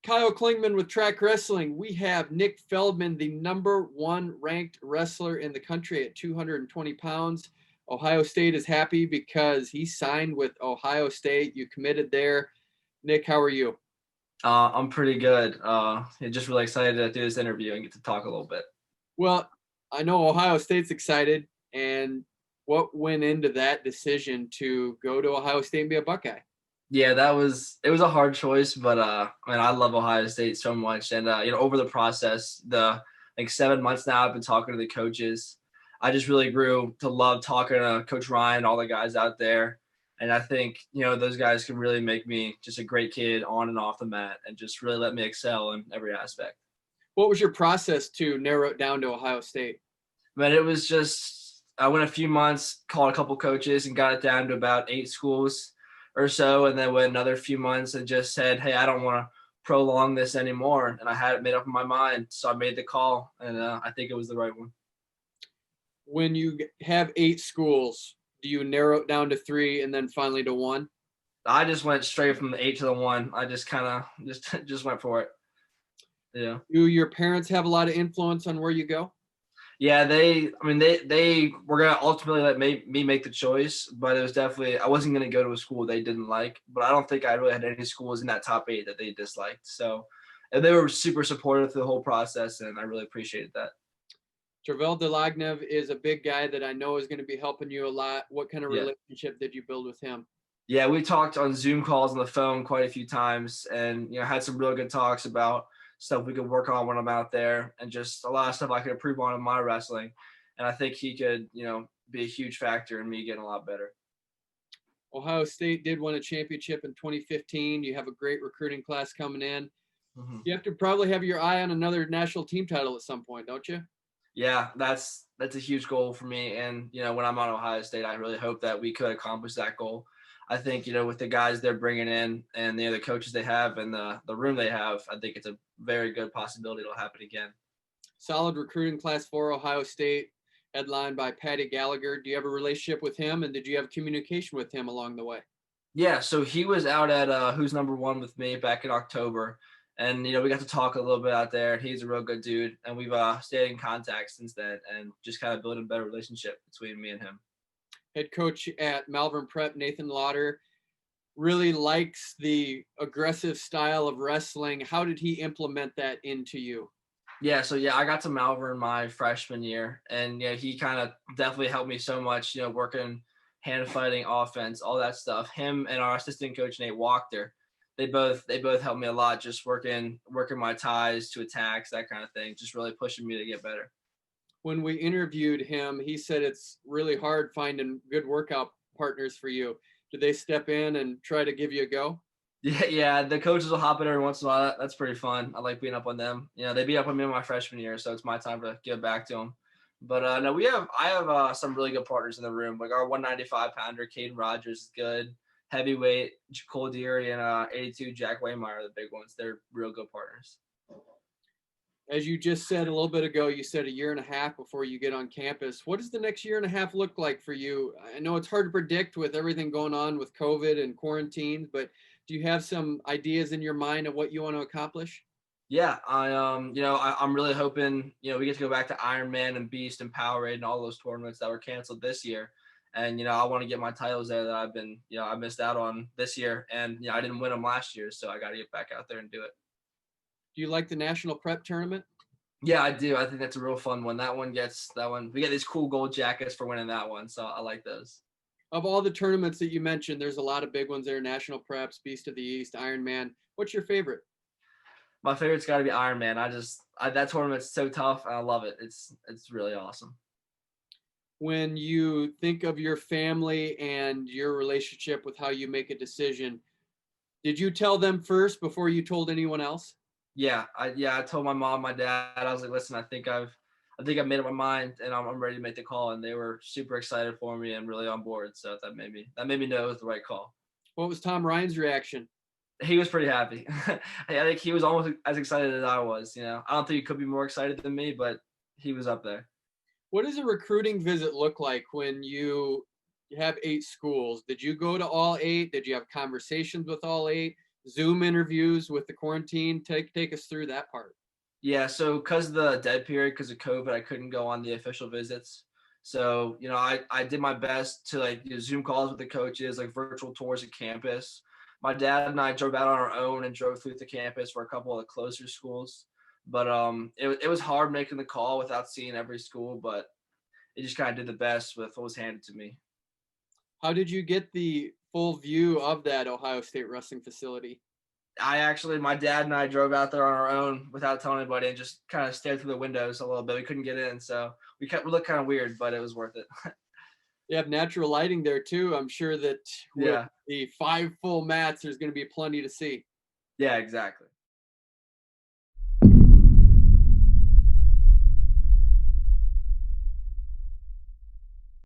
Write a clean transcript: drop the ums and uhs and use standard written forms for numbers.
Kyle Klingman with Track Wrestling. We have Nick Feldman, the #1 ranked wrestler in the country at 220 pounds. Ohio State is happy because he signed with Ohio State. You committed there. Nick, how are you? I'm pretty good. Just really excited to do this interview and get to talk a little bit. Well, I know Ohio State's excited. And what went into that decision to go to Ohio State and be a Buckeye? Yeah, it was a hard choice, but man, I love Ohio State so much, and over the process, the like 7 months now, I've been talking to the coaches. I just really grew to love talking to Coach Ryan, all the guys out there, and I think those guys can really make me just a great kid on and off the mat, and just really let me excel in every aspect. What was your process to narrow it down to Ohio State? But it was just I went a few months, called a couple coaches, and got it down to about 8 schools or so, and then went another few months and just said, "Hey, I don't want to prolong this anymore." And I had it made up in my mind, so I made the call, and I think it was the right one. When you have 8 schools, do you narrow it down to 3 and then finally to 1? I just went straight from the 8 to the 1. I just kind of just went for it. Yeah. Do your parents have a lot of influence on where you go? Yeah, they were gonna ultimately let me make the choice, but it was definitely I wasn't gonna go to a school they didn't like. But I don't think I really had any schools in that top 8 that they disliked. So, and they were super supportive through the whole process, and I really appreciated that. Trevell Delagnev is a big guy that I know is going to be helping you a lot. What kind of Yeah. relationship did you build with him? Yeah, we talked on Zoom calls on the phone quite a few times, and had some real good talks about stuff we could work on when I'm out there, and just a lot of stuff I could improve on in my wrestling. And I think he could, be a huge factor in me getting a lot better. Ohio State did win a championship in 2015. You have a great recruiting class coming in. Hmm. You have to probably have your eye on another national team title at some point, don't you? Yeah, that's a huge goal for me. And when I'm on Ohio State, I really hope that we could accomplish that goal. I think with the guys they're bringing in and the coaches they have and the room they have, I think it's a very good possibility it'll happen again. Solid recruiting class for Ohio State, headlined by Patty Gallagher. Do you have a relationship with him, and did you have communication with him along the way? Yeah, so he was out at Who's Number One with me back in October, and we got to talk a little bit out there. He's a real good dude, and we've stayed in contact since then, and just kind of built a better relationship between me and him. Head coach at Malvern Prep, Nathan Lauder, really likes the aggressive style of wrestling. How did he implement that into you? Yeah, so I got to Malvern my freshman year, and he kind of definitely helped me so much. Working hand fighting, offense, all that stuff. Him and our assistant coach Nate Wachter, they both helped me a lot. Just working my ties to attacks, that kind of thing. Just really pushing me to get better. When we interviewed him, he said it's really hard finding good workout partners for you. Did they step in and try to give you a go? Yeah. The coaches will hop in every once in a while. That's pretty fun. I like beating up on them. They beat up on me in my freshman year, so it's my time to give back to them. But no, I have some really good partners in the room. Like our 195 pounder, Caden Rogers is good. Heavyweight, Cole Deary and 82 Jack Waymeyer are the big ones. They're real good partners. As you just said a little bit ago, you said a year and a half before you get on campus. What does the next year and a half look like for you? I know it's hard to predict with everything going on with COVID and quarantines, but do you have some ideas in your mind of what you want to accomplish? Yeah, I'm really hoping we get to go back to Ironman and Beast and Powerade and all those tournaments that were canceled this year, and I want to get my titles there that I've been I missed out on this year, and I didn't win them last year, so I got to get back out there and do it. Do you like the national prep tournament? Yeah, I do. I think that's a real fun one. That one we get these cool gold jackets for winning that one, so I like those. Of all the tournaments that you mentioned, there's a lot of big ones there: National Preps, Beast of the East, Ironman. What's your favorite? My favorite's got to be Ironman. That tournament's so tough, and I love it. It's really awesome. When you think of your family and your relationship with how you make a decision, did you tell them first before you told anyone else? Yeah, I told my mom, my dad. I was like, listen, I think I've made up my mind, and I'm ready to make the call. And they were super excited for me and really on board. So that made me know it was the right call. What was Tom Ryan's reaction? He was pretty happy. I think he was almost as excited as I was. I don't think he could be more excited than me, but he was up there. What does a recruiting visit look like when you have 8 schools? Did you go to all 8? Did you have conversations with all 8? Zoom interviews with the quarantine? Take us through that part. Yeah, so because of the dead period, because of COVID, I couldn't go on the official visits. So, I did my best to like do Zoom calls with the coaches, like virtual tours of campus. My dad and I drove out on our own and drove through the campus for a couple of the closer schools. But it was hard making the call without seeing every school, but it just kind of did the best with what was handed to me. How did you get the full view of that Ohio State wrestling facility? My dad and I drove out there on our own without telling anybody and just kind of stared through the windows a little bit. We couldn't get in, so we looked kind of weird, but it was worth it. You have natural lighting there too. I'm sure that with Yeah. the 5 full mats, there's going to be plenty to see. Yeah, exactly.